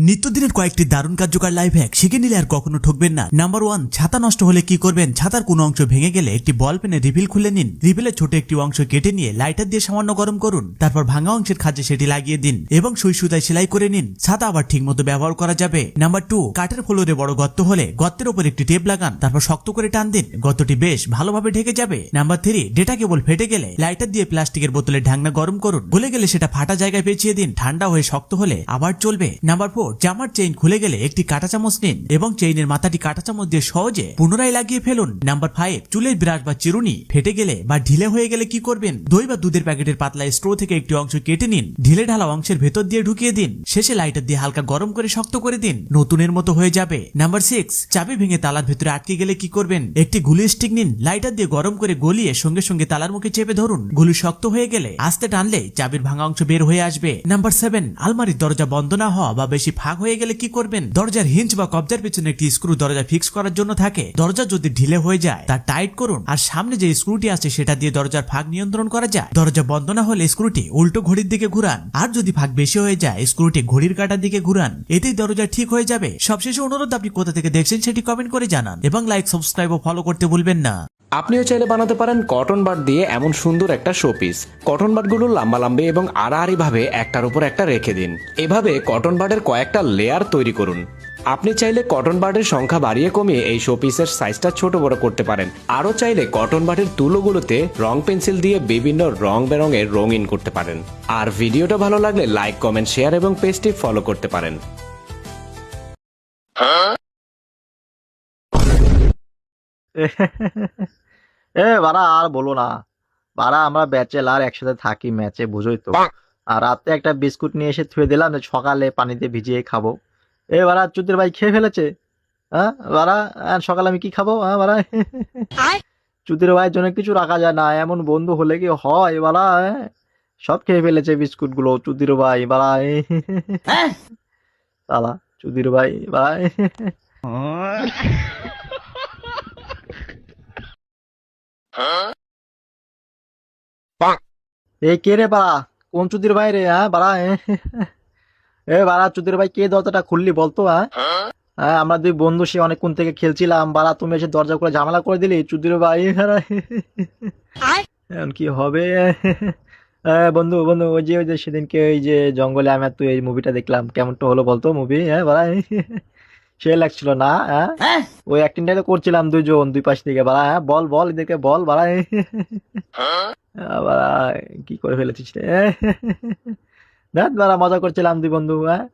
নিত্যদিনের কয়েকটি দারুণ কার্যকর লাইফ হ্যাক শিখে নিলে আর কখনো ঠকবেন না। নাম্বার 1, ছাতা নষ্ট হলে কি করবেন? ছাতার কোনো অংশ ভেঙে গেলে একটি বল পেনে রিফিল খুলে নিন। রিফিলের ছোট একটি অংশ কেটে নিয়ে লাইটার দিয়ে সামান্য গরম করুন। তারপর ভাঙা অংশের খাঁজে সেটি লাগিয়ে দিন এবং সুই সুতায় সেলাই করে নিন। ছাতা আবার ঠিক মতো ব্যবহার করা যাবে। নাম্বার 2, কাঠের ফ্লোরে বড় গর্ত হলে গর্তের উপর একটি টেপ লাগান, তারপর শক্ত করে টান দিন, গর্তটি বেশ ভালোভাবে ঢেকে যাবে। নাম্বার 3, ডেটা কেবল ফেটে গেলে লাইটার দিয়ে প্লাস্টিকের বোতলে ঢাকনা গরম করুন, গলে গেলে সেটা ফাটা জায়গায় পেঁচিয়ে দিন, ঠান্ডা হয়ে শক্ত হলে আবার চলবে। নাম্বার 4, জামার চেইন খুলে গেলে একটি কাঁটা চামচ নিন এবং চেইনের মাথাটি কাঁটা চামচ দিয়ে সহজে পুনরায় লাগিয়ে ফেলুন। নাম্বার 5, চুলের ব্রাশ বা চিরুনি ফেটে গেলে বা ঢিলে হয়ে গেলে কি করবেন? দই বা দুধের প্যাকেটের পাতলা স্ট্রো থেকে একটি অংশ কেটে নিন, ঢিলে ঢালা অংশের ভেতর দিয়ে ঢুকিয়ে দিন, শেষে লাইটার দিয়ে হালকা গরম করে শক্ত করে দিন, নতুনের মতো হয়ে যাবে। নাম্বার 6, চাবি ভেঙে তালার ভেতরে আটকে গেলে কি করবেন? একটি গ্লু স্টিক নিন, লাইটার দিয়ে গরম করে গলিয়ে সঙ্গে সঙ্গে তালার মুখে চেপে ধরুন, গ্লু শক্ত হয়ে গেলে আস্তে টানলে চাবির ভাঙা অংশ বের হয়ে আসবে। নাম্বার 7, আলমারির দরজা বন্ধ না হওয়া বা বেশি ফাঁক হয়ে গেলে কি করবেন? দরজার হিঞ্জ বা কবজার পিছনে একটি স্ক্রু দরজা ফিক্স করার জন্য থাকে। দরজা যদি ঢিলে হয়ে যায় তা টাইট করুন, আর সামনে যে স্ক্রুটি আছে সেটা দিয়ে দরজার ফাঁক নিয়ন্ত্রণ করা যায়। দরজা বন্ধ না হলে স্ক্রুটি উল্টো ঘড়ির দিকে ঘুরান, আর যদি ফাঁক বেশি হয়ে যায় স্ক্রুটি ঘড়ির কাঁটার দিকে ঘুরান, এতেই দরজা ঠিক হয়ে যাবে। সবশেষে অনুরোধ, আপনি কোথা থেকে দেখছেন সেটি কমেন্ট করে জানান এবং লাইক, সাবস্ক্রাইব ও ফলো করতে ভুলবেন না। আপনিও চাইলে বানাতে পারেন কটন বাড দিয়ে এমন সুন্দর একটা শোপিস। কটন বাডগুলো লম্বা এবং আড়াআড়ি ভাবে একটার উপর একটা রেখে দিন। এভাবে কটন বাডের কয়েকটা লেয়ার তৈরি করুন। আপনি চাইলে কটন বাডের সংখ্যা বাড়িয়ে কমিয়ে এই শোপিসের সাইজটা ছোট বড় করতে পারেন। আরও চাইলে কটন বাডের তুলোগুলোতে রং পেন্সিল দিয়ে বিভিন্ন রং বেরঙের রঙিন করতে পারেন। আর ভিডিওটা ভালো লাগলে লাইক, কমেন্ট, শেয়ার এবং পেজটি ফলো করতে পারেন। বাড়া আর বলো না। বাড়া আমরা ব্যাচেলার একসাথে থাকি ম্যাচে, বুঝোই তো। আর রাতে একটা বিস্কুট নিয়ে এসে থুয়ে দিলাম যে সকালে পানিতে ভিজিয়ে খাবো। বাড়া চুদির ভাই খেয়ে ফেলেছে। হ্যাঁ বাড়া, আর সকালে আমি কি খাবো? হ্যাঁ বাড়া, চুদির ভাইয়ের জন্য কিছু রাখা যায় না, এমন বন্ধু হলে কি হয় বাড়া? সব খেয়ে ফেলেছে বিস্কুট গুলো চুদির ভাই বাড়া। শালা চুদির ভাই বাড়া। কে রে বাড়া? কোন চুদির ভাই রে? হ্যাঁ বাড়া, বাড়া চুদির ভাই কে? দরজাটা খুললি বলতো? হ্যাঁ আমরা দুই বন্ধু সে অনেকক্ষণ থেকে খেলছিলাম, বাড়া তুমি এসে দরজা করে ঝামেলা করে দিলি চুদির ভাই। এখন কি হবে? বন্ধু বন্ধু, ওই যে সেদিনকে ওই যে জঙ্গলে আমি আর তুই এই মুভিটা দেখলাম, কেমনটা হলো বলতো মুভি? হ্যাঁ বাড়া, সে লাগছিল না? হ্যাঁ ওই অ্যাক্টিংটা তো করছিলাম দুইজন দুই পাশ থেকে বাড়া। হ্যাঁ বল বল এদেরকে বল বাড়া। বাড়া কি করে ফেলেছিস রে? দেখ বাড়া, মজা করছিলাম দুই বন্ধু। হ্যাঁ